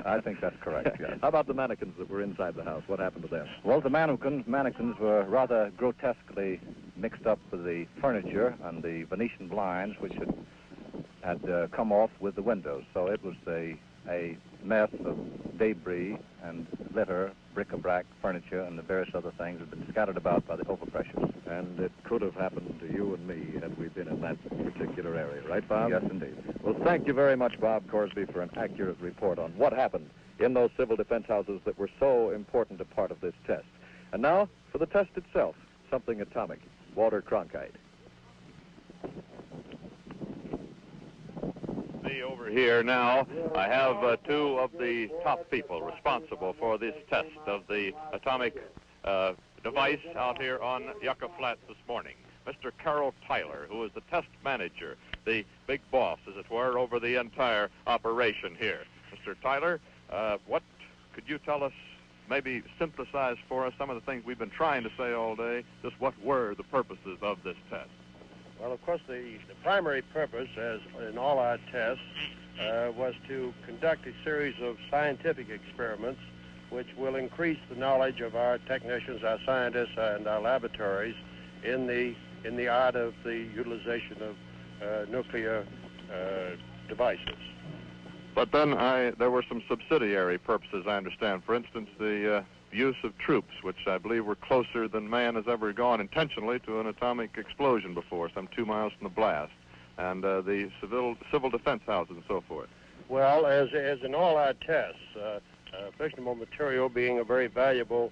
I think that's correct, yes. How about the mannequins that were inside the house? What happened to them? Well, the mannequins were rather grotesquely mixed up with the furniture and the Venetian blinds, which had come off with the windows. So it was a mess of debris and litter, bric-a-brac, furniture, and the various other things that had been scattered about by the overpressures. And it could have happened to you and me had we been in that particular area, right, Bob? Yes, indeed. Well, thank you very much, Bob Corsby, for an accurate report on what happened in those civil defense houses that were so important a part of this test. And now, for the test itself, something atomic. Walter Cronkite. See over here now, I have two of the top people responsible for this test of the atomic device out here on Yucca Flats this morning. Mr. Carroll Tyler, who is the test manager, the big boss, as it were, over the entire operation here. Mr. Tyler, what could you tell us, maybe synthesize for us some of the things we've been trying to say all day? Just what were the purposes of this test? Well, of course, the primary purpose, as in all our tests, was to conduct a series of scientific experiments which will increase the knowledge of our technicians, our scientists, and our laboratories in the art of the utilization of nuclear devices. But then there were some subsidiary purposes, I understand. For instance, the use of troops, which I believe were closer than man has ever gone intentionally to an atomic explosion before, some 2 miles from the blast, and the civil defense houses and so forth. Well, as in all our tests, fissionable material being a very valuable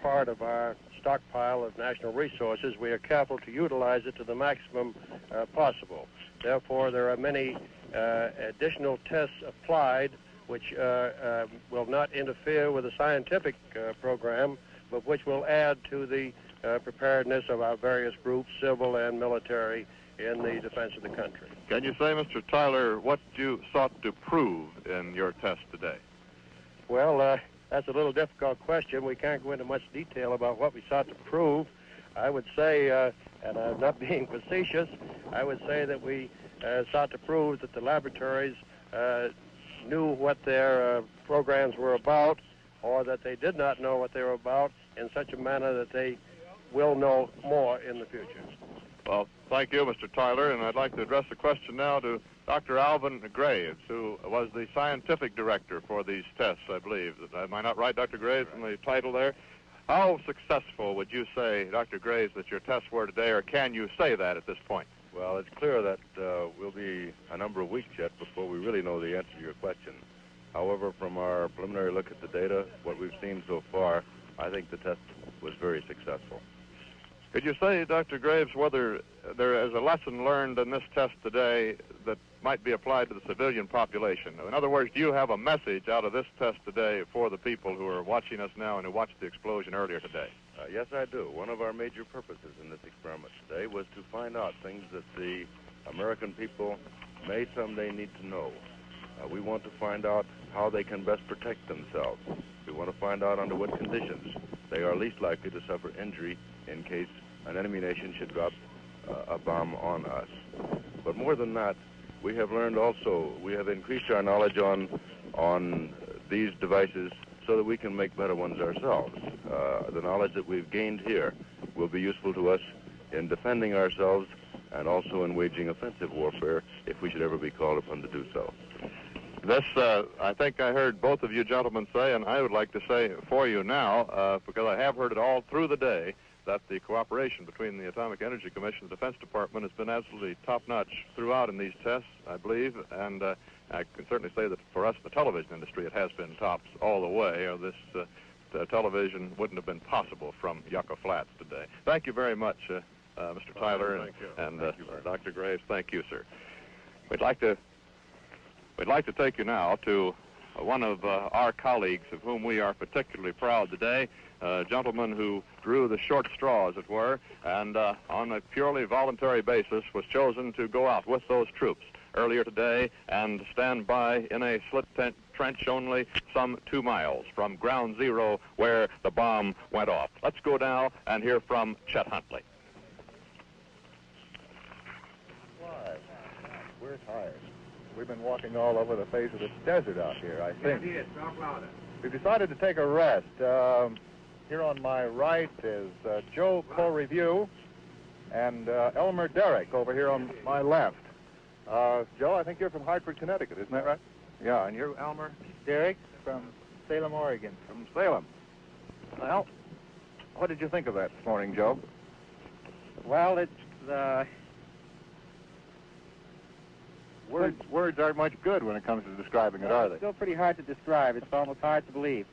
part of our stockpile of national resources, we are careful to utilize it to the maximum possible. Therefore, there are many additional tests applied which will not interfere with the scientific program, but which will add to the preparedness of our various groups, civil and military, in the defense of the country. Can you say, Mr. Tyler, what you sought to prove in your test today? Well, that's a little difficult question. We can't go into much detail about what we sought to prove. I would say, and I'm not being facetious, I would say that we sought to prove that the laboratories knew what their programs were about, or that they did not know what they were about, in such a manner that they will know more in the future. Well, thank you, Mr. Tyler, and I'd like to address the question now to Dr. Alvin Graves, who was the scientific director for these tests, I believe. Am I not right, Dr. Graves, in the title there? How successful would you say, Dr. Graves, that your tests were today, or can you say that at this point? Well, it's clear that we'll be a number of weeks yet before we really know the answer to your question. However, from our preliminary look at the data, what we've seen so far, I think the test was very successful. Could you say, Dr. Graves, whether there is a lesson learned in this test today that might be applied to the civilian population? In other words, do you have a message out of this test today for the people who are watching us now and who watched the explosion earlier today? Yes, I do. One of our major purposes in this experiment today was to find out things that the American people may someday need to know. We want to find out how they can best protect themselves. We want to find out under what conditions they are least likely to suffer injury in case an enemy nation should drop a bomb on us. But more than that, we have learned also, we have increased our knowledge on these devices so that we can make better ones ourselves. The knowledge that we've gained here will be useful to us in defending ourselves and also in waging offensive warfare if we should ever be called upon to do so. This, I think I heard both of you gentlemen say, and I would like to say for you now, because I have heard it all through the day, that the cooperation between the Atomic Energy Commission and the Defense Department has been absolutely top-notch throughout in these tests, I believe, and I can certainly say that for us in the television industry it has been tops all the way, or this television wouldn't have been possible from Yucca Flats today. Thank you very much, Mr. Tyler and Dr. Graves. Thank you, sir. We'd like to take you now to one of our colleagues of whom we are particularly proud today, a gentleman who drew the short straw, as it were, and on a purely voluntary basis was chosen to go out with those troops earlier today and stand by in a slit trench only some 2 miles from ground zero where the bomb went off. Let's go now and hear from Chet Huntley. We're tired. We've been walking all over the face of this desert out here, I think. Talk louder. We've decided to take a rest. Here on my right is Joe Co-Review and Elmer Derrick over here on my left. Joe, I think you're from Hartford, Connecticut, isn't that right? Yeah, and you, Elmer? Derrick from Salem, Oregon. From Salem. Well, what did you think of that this morning, Joe? Well, it's Words aren't much good when it comes to describing it, are they? It's still pretty hard to describe. It's almost hard to believe.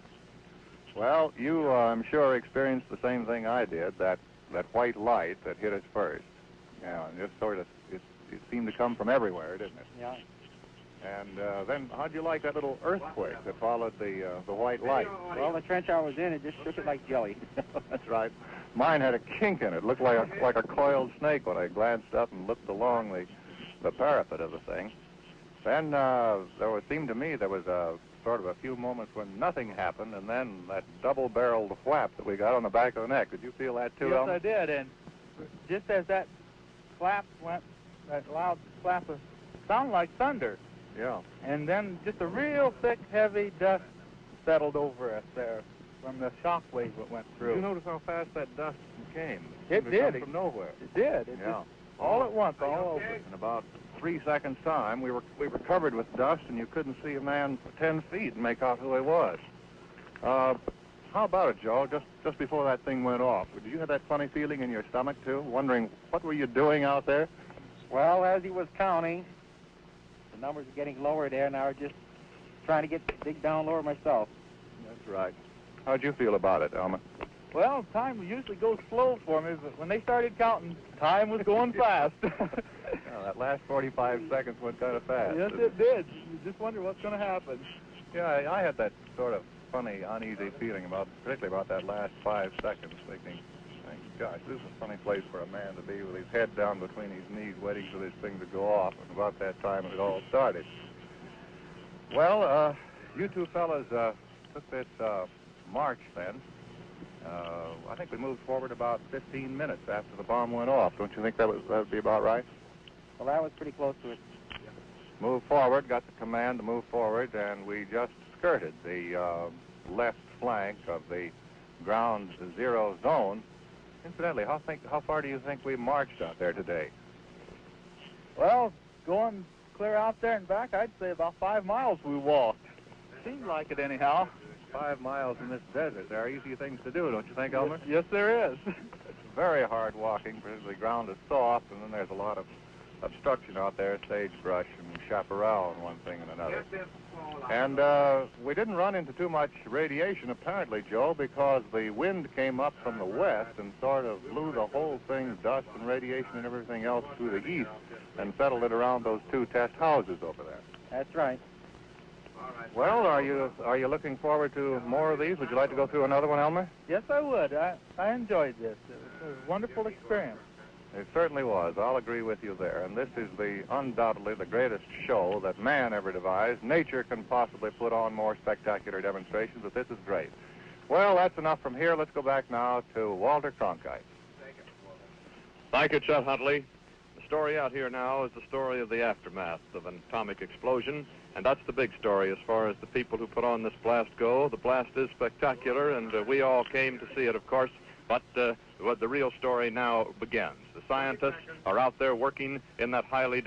Well, you, I'm sure, experienced the same thing I did, that white light that hit us first. Yeah, and just sort of, it seemed to come from everywhere, didn't it? Yeah. And then, how'd you like that little earthquake that followed the white light? Well, the trench I was in, it just shook it like jelly. That's right. Mine had a kink in it. Looked like a coiled snake when I glanced up and looked along the parapet of the thing. Then seemed to me there was a sort of a few moments when nothing happened, and then that double-barreled flap that we got on the back of the neck. Did you feel that too, Yes, Elmer? I did, and just as that claps went, that loud clap of, sounded like thunder. Yeah. And then just a real thick, heavy dust settled over us there from the shock wave that went through. Did you notice how fast that dust came? It did. Come from nowhere. It did. It Yeah. just, all at once, all over. In about 3 seconds' time, we were covered with dust, and you couldn't see a man 10 feet and make out who he was. How about it, Joe? Just before that thing went off, did you have that funny feeling in your stomach too, wondering what were you doing out there? Well, as he was counting, the numbers are getting lower there, and I was just trying to dig down lower myself. That's right. How'd you feel about it, Elmer? Well, time usually goes slow for me, but when they started counting, time was going fast. That last 45 seconds went kind of fast. Yes, it did. You just wonder what's going to happen. Yeah, I had that sort of funny, uneasy feeling particularly about that last 5 seconds, thinking, gosh, this is a funny place for a man to be with his head down between his knees waiting for this thing to go off. And about that time it all started. Well, you two fellas took this march then. I think we moved forward about 15 minutes after the bomb went off. Don't you think that would be about right? Well, that was pretty close to it. Moved forward, got the command to move forward, and we just skirted the left flank of the ground zero zone. Incidentally, how far do you think we marched out there today? Well, going clear out there and back, I'd say about 5 miles we walked. Seemed like it anyhow. 5 miles in this desert. There are easy things to do, don't you think, Elmer? Yes, there is. It's very hard walking because the ground is soft, and then there's a lot of obstruction out there, sagebrush and chaparral and one thing and another. And we didn't run into too much radiation, apparently, Joe, because the wind came up from the west and sort of blew the whole thing, dust and radiation and everything else, to the east and settled it around those 2 test houses over there. That's right. Well, are you looking forward to more of these? Would you like to go through another one, Elmer? Yes, I would. I enjoyed this. It was a wonderful experience. It certainly was. I'll agree with you there. And this is undoubtedly the greatest show that man ever devised. Nature can possibly put on more spectacular demonstrations, but this is great. Well, that's enough from here. Let's go back now to Walter Cronkite. Thank you, Chet Huntley. The story out here now is the story of the aftermath of an atomic explosion, and that's the big story as far as the people who put on this blast go. The blast is spectacular, and we all came to see it, of course, but what the real story now begins. The scientists are out there working in that highly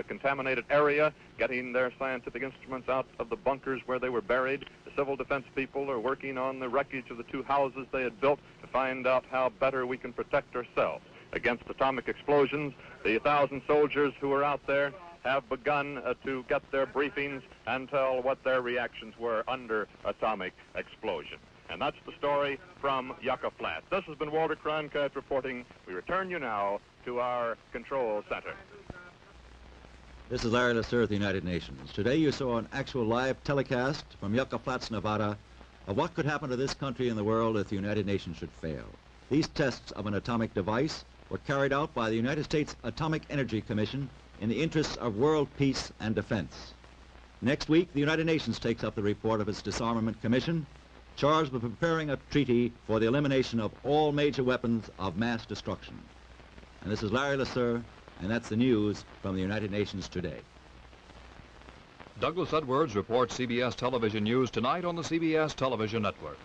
contaminated area, getting their scientific instruments out of the bunkers where they were buried. The civil defense people are working on the wreckage of the 2 houses they had built to find out how better we can protect ourselves against atomic explosions. The 1,000 soldiers who are out there have begun to get their briefings and tell what their reactions were under atomic explosion. And that's the story from Yucca Flats. This has been Walter Cronkite reporting. We return you now to our control center. This is Larry Lasser at the United Nations. Today you saw an actual live telecast from Yucca Flats, Nevada, of what could happen to this country and the world if the United Nations should fail. These tests of an atomic device were carried out by the United States Atomic Energy Commission in the interests of world peace and defense. Next week, the United Nations takes up the report of its Disarmament Commission, charged with preparing a treaty for the elimination of all major weapons of mass destruction. And this is Larry Lasser, and that's the news from the United Nations today. Douglas Edwards reports CBS television news tonight on the CBS television network.